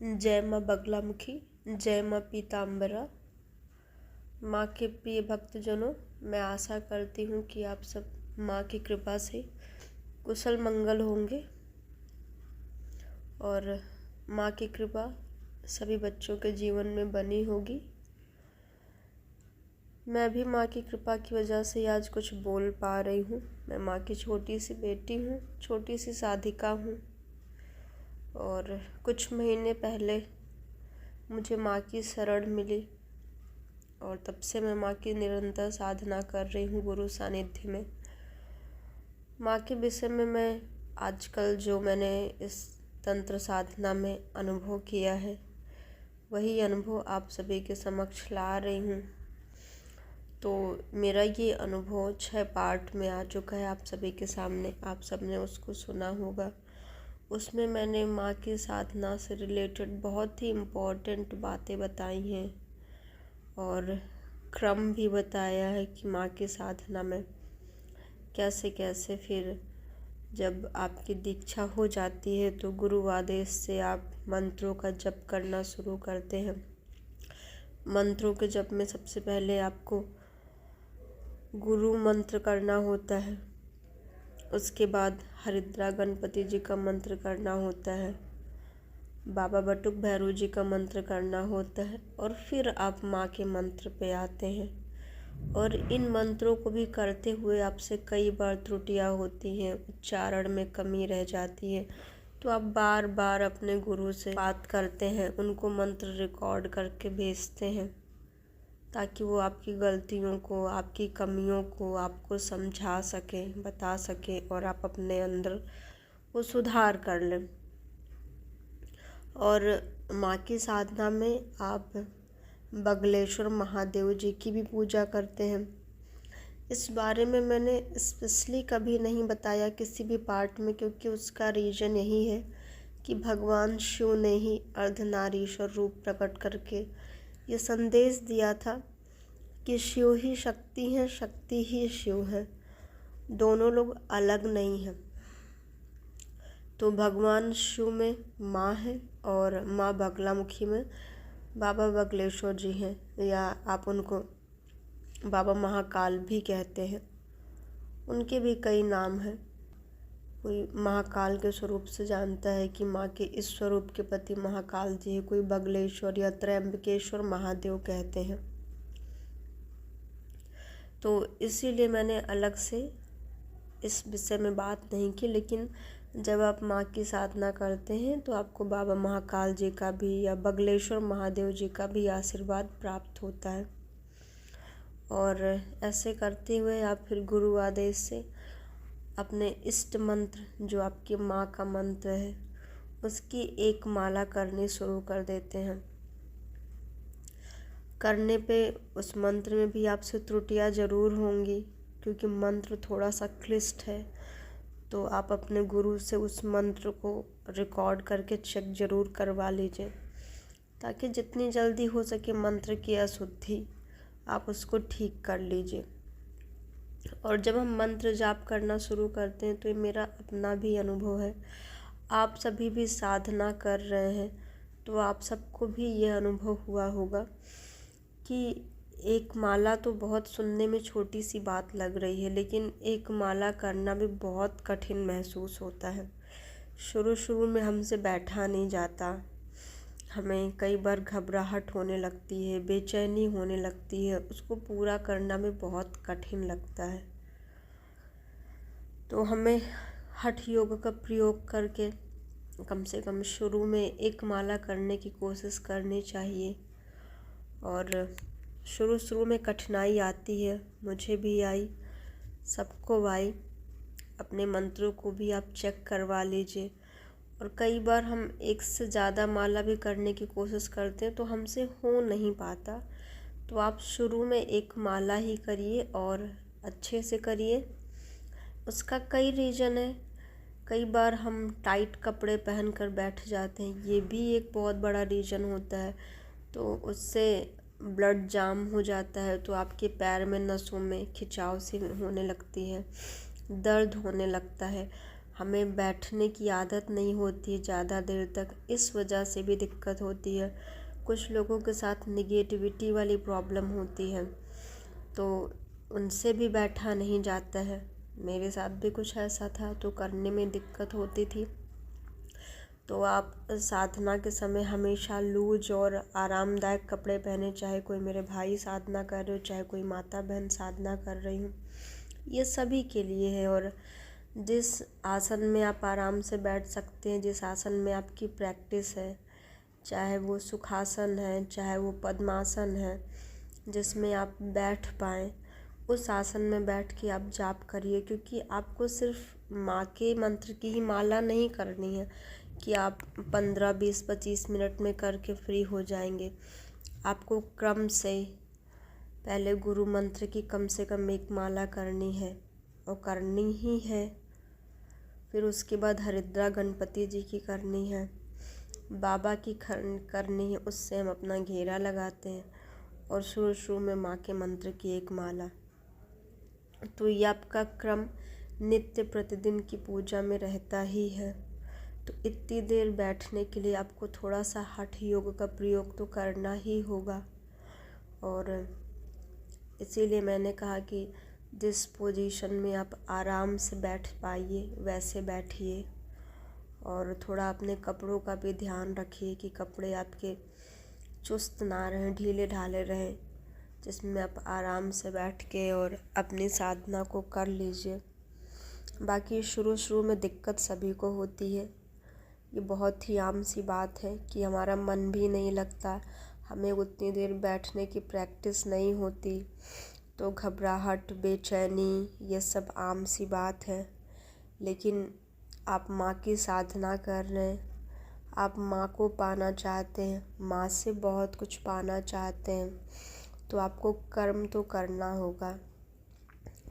जय माँ बगलामुखी, जय माँ पीताम्बरा। माँ के प्रिय भक्तजनों, मैं आशा करती हूँ कि आप सब माँ की कृपा से कुशल मंगल होंगे और माँ की कृपा सभी बच्चों के जीवन में बनी होगी। मैं भी माँ की कृपा की वजह से आज कुछ बोल पा रही हूँ। मैं माँ की छोटी सी बेटी हूँ, छोटी सी साधिका हूँ और कुछ महीने पहले मुझे माँ की शरण मिली और तब से मैं माँ की निरंतर साधना कर रही हूँ गुरु सानिध्य में। माँ के विषय में मैं आजकल जो मैंने इस तंत्र साधना में अनुभव किया है वही अनुभव आप सभी के समक्ष ला रही हूँ। तो मेरा ये अनुभव 6 पार्ट में आ चुका है आप सभी के सामने, आप सबने उसको सुना होगा। उसमें मैंने माँ की साधना से रिलेटेड बहुत ही इम्पोर्टेंट बातें बताई हैं और क्रम भी बताया है कि माँ की साधना में कैसे कैसे फिर जब आपकी दीक्षा हो जाती है तो गुरु आदेश से आप मंत्रों का जप करना शुरू करते हैं। मंत्रों के जप में सबसे पहले आपको गुरु मंत्र करना होता है, उसके बाद हरिद्रा गणपति जी का मंत्र करना होता है, बाबा बटुक भैरव जी का मंत्र करना होता है और फिर आप माँ के मंत्र पे आते हैं। और इन मंत्रों को भी करते हुए आपसे कई बार त्रुटियां होती हैं, उच्चारण में कमी रह जाती है, तो आप बार बार अपने गुरु से बात करते हैं, उनको मंत्र रिकॉर्ड करके भेजते हैं ताकि वो आपकी गलतियों को, आपकी कमियों को आपको समझा सके, बता सके और आप अपने अंदर वो सुधार कर लें। और माँ की साधना में आप बगलेश्वर महादेव जी की भी पूजा करते हैं। इस बारे में मैंने स्पेशली कभी नहीं बताया किसी भी पार्ट में, क्योंकि उसका रीज़न यही है कि भगवान शिव ने ही अर्धनारीश्वर रूप प्रकट करके ये संदेश दिया था कि शिव ही शक्ति है, शक्ति ही शिव है, दोनों लोग अलग नहीं हैं। तो भगवान शिव में माँ है और माँ बगलामुखी में बाबा बगलेश्वर जी हैं, या आप उनको बाबा महाकाल भी कहते हैं। उनके भी कई नाम हैं। कोई महाकाल के स्वरूप से जानता है कि माँ के इस स्वरूप के पति महाकाल जी है, कोई बगलेश्वर या त्रयंबकेश्वर महादेव कहते हैं। तो इसीलिए मैंने अलग से इस विषय में बात नहीं की, लेकिन जब आप माँ की साधना करते हैं तो आपको बाबा महाकाल जी का भी या बगलेश्वर महादेव जी का भी आशीर्वाद प्राप्त होता है। और ऐसे करते हुए आप फिर गुरु आदेश से अपने इष्ट मंत्र जो आपकी माँ का मंत्र है उसकी एक माला करनी शुरू कर देते हैं। करने पे उस मंत्र में भी आपसे त्रुटियां ज़रूर होंगी, क्योंकि मंत्र थोड़ा सा क्लिष्ट है। तो आप अपने गुरु से उस मंत्र को रिकॉर्ड करके चेक ज़रूर करवा लीजिए, ताकि जितनी जल्दी हो सके मंत्र की अशुद्धि आप उसको ठीक कर लीजिए। और जब हम मंत्र जाप करना शुरू करते हैं तो ये मेरा अपना भी अनुभव है, आप सभी भी साधना कर रहे हैं तो आप सबको भी ये अनुभव हुआ होगा कि एक माला तो बहुत सुनने में छोटी सी बात लग रही है, लेकिन एक माला करना भी बहुत कठिन महसूस होता है। शुरू शुरू में हमसे बैठा नहीं जाता, हमें कई बार घबराहट होने लगती है, बेचैनी होने लगती है, उसको पूरा करना भी बहुत कठिन लगता है। तो हमें हठ योग का प्रयोग करके कम से कम शुरू में एक माला करने की कोशिश करनी चाहिए। और शुरू में कठिनाई आती है, मुझे भी आई, सबको आई। अपने मंत्रों को भी आप चेक करवा लीजिए। और कई बार हम एक से ज़्यादा माला भी करने की कोशिश करते हैं तो हमसे हो नहीं पाता। तो आप शुरू में एक माला ही करिए और अच्छे से करिए। उसका कई रीज़न है। कई बार हम टाइट कपड़े पहन कर बैठ जाते हैं, ये भी एक बहुत बड़ा रीज़न होता है। तो उससे ब्लड जाम हो जाता है, तो आपके पैर में नसों में खिंचाव सी होने लगती है, दर्द होने लगता है। हमें बैठने की आदत नहीं होती ज़्यादा देर तक, इस वजह से भी दिक्कत होती है। कुछ लोगों के साथ निगेटिविटी वाली प्रॉब्लम होती है, तो उनसे भी बैठा नहीं जाता है। मेरे साथ भी कुछ ऐसा था, तो करने में दिक्कत होती थी। तो आप साधना के समय हमेशा लूज और आरामदायक कपड़े पहने, चाहे कोई मेरे भाई साधना कर रहे हो, चाहे कोई माता बहन साधना कर रही हूँ, ये सभी के लिए है। और जिस आसन में आप आराम से बैठ सकते हैं, जिस आसन में आपकी प्रैक्टिस है, चाहे वो सुखासन है, चाहे वो पद्मासन है, जिसमें आप बैठ पाएँ, उस आसन में बैठ के आप जाप करिए। क्योंकि आपको सिर्फ माँ के मंत्र की ही माला नहीं करनी है कि आप 15, 20, 25 मिनट में करके फ्री हो जाएंगे। आपको क्रम से पहले गुरु मंत्र की कम से कम एक माला करनी है, और करनी ही है। फिर उसके बाद हरिद्रा गणपति जी की करनी है, बाबा की करनी है, उससे हम अपना घेरा लगाते हैं, और शुरू में माँ के मंत्र की एक माला। तो ये आपका क्रम नित्य प्रतिदिन की पूजा में रहता ही है। तो इतनी देर बैठने के लिए आपको थोड़ा सा हठ योग का प्रयोग तो करना ही होगा। और इसीलिए मैंने कहा कि जिस पोजीशन में आप आराम से बैठ पाइए वैसे बैठिए। और थोड़ा अपने कपड़ों का भी ध्यान रखिए कि कपड़े आपके चुस्त ना रहें, ढीले ढाले रहें, जिसमें आप आराम से बैठ के और अपनी साधना को कर लीजिए। बाकी शुरू में दिक्कत सभी को होती है, ये बहुत ही आम सी बात है कि हमारा मन भी नहीं लगता, हमें उतनी देर बैठने की प्रैक्टिस नहीं होती, तो घबराहट, बेचैनी, ये सब आम सी बात है। लेकिन आप माँ की साधना कर रहे हैं, आप माँ को पाना चाहते हैं, माँ से बहुत कुछ पाना चाहते हैं, तो आपको कर्म तो करना होगा।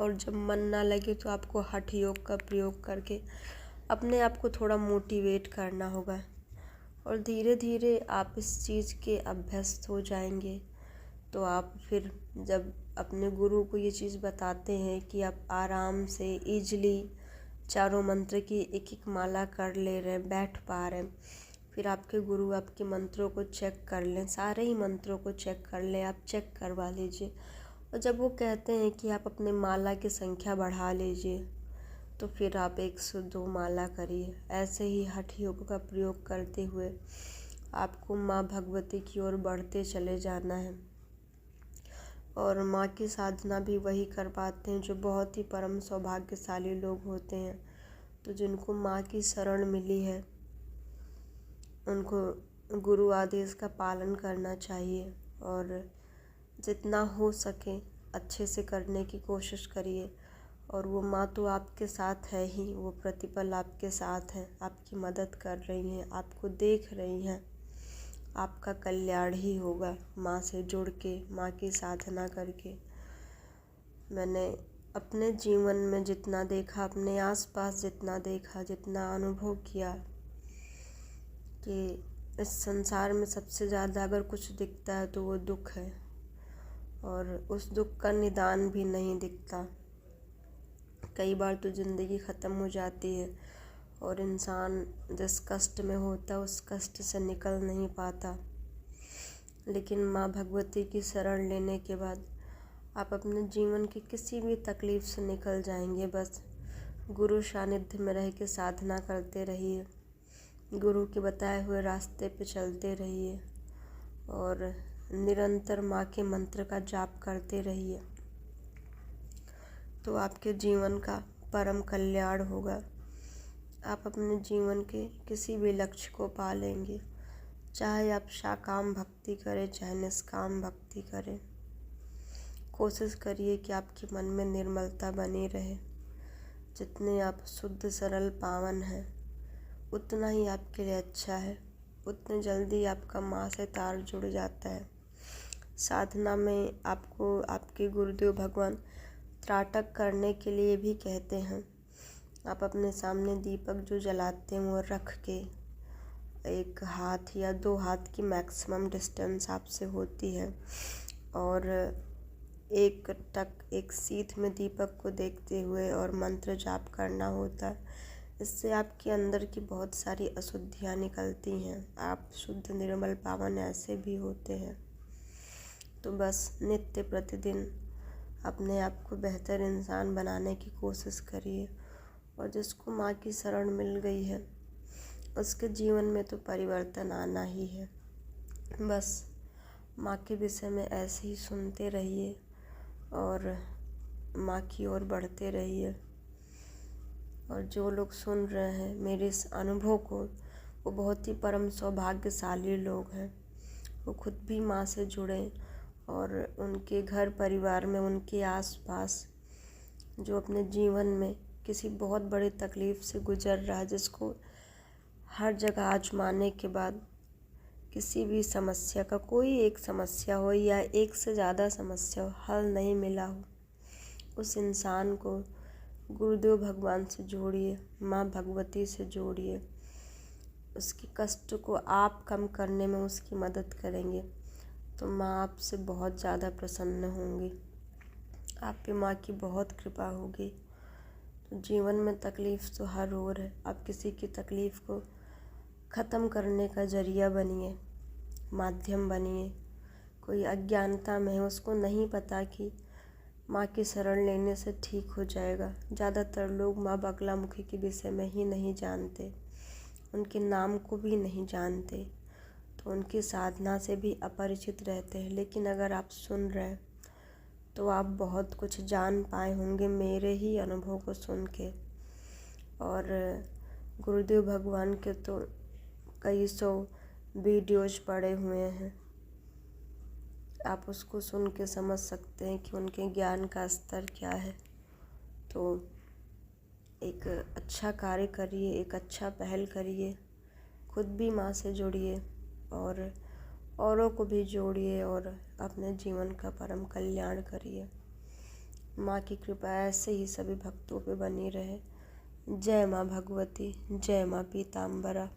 और जब मन ना लगे तो आपको हठ योग का प्रयोग करके अपने आप को थोड़ा मोटिवेट करना होगा। और धीरे धीरे आप इस चीज़ के अभ्यस्त हो जाएंगे। तो आप फिर जब अपने गुरु को ये चीज़ बताते हैं कि आप आराम से ईजिली चारों मंत्र की एक एक माला कर ले रहे हैं, बैठ पा रहे हैं, फिर आपके गुरु आपके मंत्रों को चेक कर लें, सारे ही मंत्रों को चेक कर लें, आप चेक करवा लीजिए। और जब वो कहते हैं कि आप अपने माला की संख्या बढ़ा लीजिए, तो फिर आप 102 माला करिए। ऐसे ही हठ योग का प्रयोग करते हुए आपको माँ भगवती की ओर बढ़ते चले जाना है। और माँ की साधना भी वही कर पाते हैं जो बहुत ही परम सौभाग्यशाली लोग होते हैं। तो जिनको माँ की शरण मिली है, उनको गुरु आदेश का पालन करना चाहिए, और जितना हो सके अच्छे से करने की कोशिश करिए। और वो माँ तो आपके साथ है ही, वो प्रतिपल आपके साथ है, आपकी मदद कर रही हैं, आपको देख रही हैं। आपका कल्याण ही होगा माँ से जुड़ के, माँ की साधना करके। मैंने अपने जीवन में जितना देखा, अपने आसपास जितना देखा, जितना अनुभव किया, कि इस संसार में सबसे ज़्यादा अगर कुछ दिखता है तो वो दुख है, और उस दुख का निदान भी नहीं दिखता। कई बार तो ज़िंदगी ख़त्म हो जाती है और इंसान जिस कष्ट में होता है उस कष्ट से निकल नहीं पाता। लेकिन माँ भगवती की शरण लेने के बाद आप अपने जीवन की किसी भी तकलीफ़ से निकल जाएंगे। बस गुरु सानिध्य में रह के साधना करते रहिए, गुरु के बताए हुए रास्ते पे चलते रहिए, और निरंतर माँ के मंत्र का जाप करते रहिए, तो आपके जीवन का परम कल्याण होगा। आप अपने जीवन के किसी भी लक्ष्य को पा लेंगे, चाहे आप शाकाम भक्ति करें, चाहे निष्काम भक्ति करें। कोशिश करिए कि आपके मन में निर्मलता बनी रहे। जितने आप शुद्ध, सरल, पावन हैं, उतना ही आपके लिए अच्छा है, उतने जल्दी आपका माँ से तार जुड़ जाता है। साधना में आपको आपके गुरुदेव भगवान त्राटक करने के लिए भी कहते हैं। आप अपने सामने दीपक जो जलाते हैं वो रख के, एक हाथ या 2 हाथ की मैक्सिमम डिस्टेंस आपसे होती है, और एक सीध में दीपक को देखते हुए और मंत्र जाप करना होता है। इससे आपके अंदर की बहुत सारी अशुद्धियाँ निकलती हैं। आप शुद्ध निर्मल पावन ऐसे भी होते हैं। तो बस नित्य प्रतिदिन अपने आप को बेहतर इंसान बनाने की कोशिश करिए। और जिसको माँ की शरण मिल गई है उसके जीवन में तो परिवर्तन आना ही है। बस माँ के विषय में ऐसे ही सुनते रहिए और माँ की ओर बढ़ते रहिए। और जो लोग सुन रहे हैं मेरे इस अनुभव को, वो बहुत ही परम सौभाग्यशाली लोग हैं। वो खुद भी माँ से जुड़े और उनके घर परिवार में, उनके आसपास जो अपने जीवन में किसी बहुत बड़ी तकलीफ़ से गुजर रहा है, जिसको हर जगह आजमाने के बाद किसी भी समस्या का, कोई एक समस्या हो या एक से ज़्यादा समस्या हो, हल नहीं मिला हो, उस इंसान को गुरुदेव भगवान से जोड़िए, माँ भगवती से जोड़िए। उसके कष्ट को आप कम करने में उसकी मदद करेंगे तो माँ आपसे बहुत ज़्यादा प्रसन्न होंगी। आप पे माँ की बहुत कृपा होगी। तो जीवन में तकलीफ़ तो हर ओर है। आप किसी की तकलीफ़ को ख़त्म करने का ज़रिया बनिए, माध्यम बनिए। कोई अज्ञानता में है, उसको नहीं पता कि माँ की शरण लेने से ठीक हो जाएगा। ज़्यादातर लोग माँ बगलामुखी के विषय में ही नहीं जानते, उनके नाम को भी नहीं जानते, तो उनकी साधना से भी अपरिचित रहते हैं। लेकिन अगर आप सुन रहे हैं तो आप बहुत कुछ जान पाए होंगे मेरे ही अनुभव को सुन के। और गुरुदेव भगवान के तो कई सौ वीडियोज पड़े हुए हैं, आप उसको सुन के समझ सकते हैं कि उनके ज्ञान का स्तर क्या है। तो एक अच्छा कार्य करिए, एक अच्छा पहल करिए, खुद भी माँ से जुड़िए और औरों को भी जोड़िए और अपने जीवन का परम कल्याण करिए। माँ की कृपा ऐसे ही सभी भक्तों पे बनी रहे। जय माँ भगवती, जय माँ पीताम्बरा।